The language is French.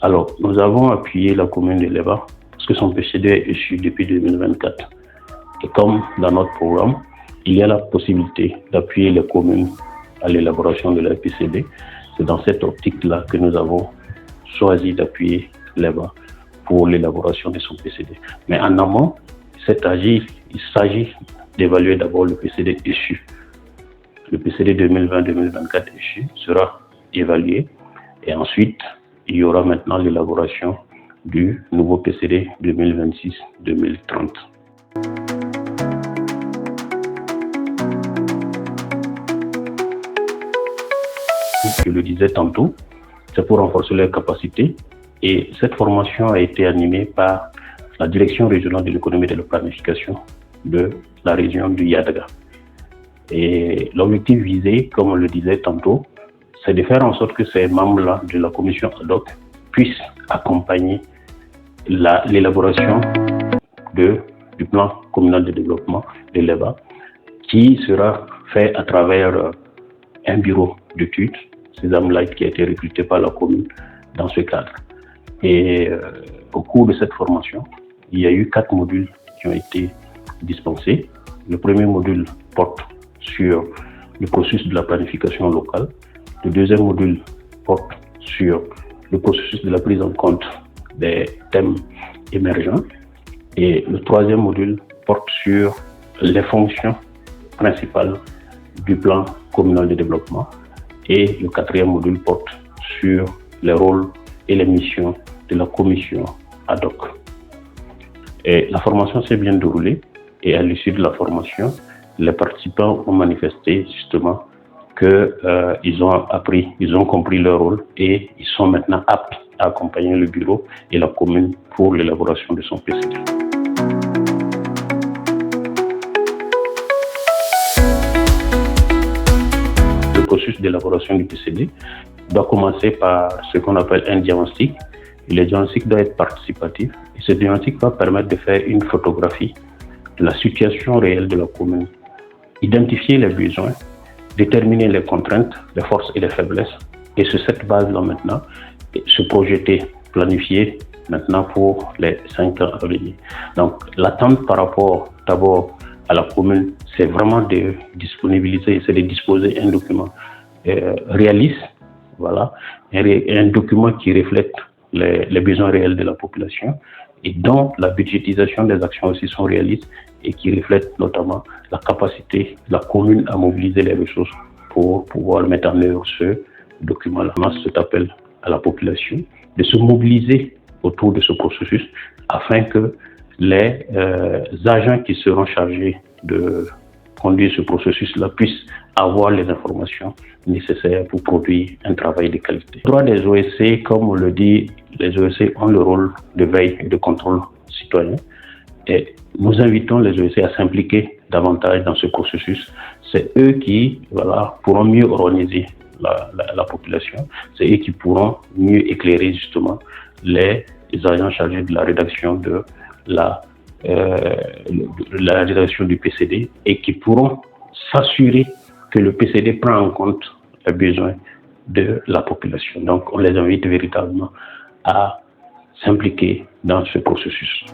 Alors, nous avons appuyé la commune de Leba parce que son PCD est issu depuis 2024. Et comme dans notre programme, il y a la possibilité d'appuyer les communes à l'élaboration de leur PCD, c'est dans cette optique-là que nous avons choisi d'appuyer Leba pour l'élaboration de son PCD. Mais en amont, il s'agit d'évaluer d'abord le PCD issu. Le PCD 2020-2024 issu sera évalué et ensuite, il y aura maintenant l'élaboration du nouveau PCD 2026-2030. Je le disais tantôt, c'est pour renforcer leurs capacités et cette formation a été animée par la Direction régionale de l'économie et de la planification de la région du Yadga. Et l'objectif visé, comme on le disait tantôt, c'est de faire en sorte que ces membres-là de la commission ad hoc puissent accompagner l'élaboration du plan communal de développement de l'EBA, qui sera fait à travers un bureau d'études, Sésame Light, qui a été recruté par la commune dans ce cadre. Et au cours de cette formation, il y a eu 4 modules qui ont été dispensés. Le premier module porte sur le processus de la planification locale. Le deuxième module porte sur le processus de la prise en compte des thèmes émergents. Et le troisième module porte sur les fonctions principales du plan communal de développement. Et le quatrième module porte sur les rôles et les missions de la commission ad hoc. Et la formation s'est bien déroulée et à l'issue de la formation, les participants ont manifesté justement qu'ils ont appris, ils ont compris leur rôle et ils sont maintenant aptes à accompagner le bureau et la commune pour l'élaboration de son PCD. Le processus d'élaboration du PCD doit commencer par ce qu'on appelle un diagnostic. Et le diagnostic doit être participatif. Et ce diagnostic va permettre de faire une photographie de la situation réelle de la commune, identifier les besoins, déterminer les contraintes, les forces et les faiblesses. Et sur cette base-là maintenant, se projeter, planifier maintenant pour les 5 ans à venir. Donc l'attente par rapport d'abord à la commune, c'est vraiment de disponibiliser, c'est de disposer un document réaliste, voilà, un document qui reflète les besoins réels de la population et dont la budgétisation des actions aussi sont réalistes et qui reflètent notamment la capacité de la commune à mobiliser les ressources pour pouvoir mettre en œuvre ce document-là. On lance cet appel à la population de se mobiliser autour de ce processus afin que les agents qui seront chargés de conduire ce processus-là puissent avoir les informations nécessaires pour produire un travail de qualité. Le droit des OSC, comme on le dit, les OSC ont le rôle de veille et de contrôle citoyen. Et nous invitons les OSC à s'impliquer davantage dans ce processus. C'est eux qui pourront mieux organiser la population. C'est eux qui pourront mieux éclairer justement les agents chargés de la rédaction de la rédaction du PCD et qui pourront s'assurer que le PCD prend en compte les besoins de la population. Donc, on les invite véritablement à s'impliquer dans ce processus.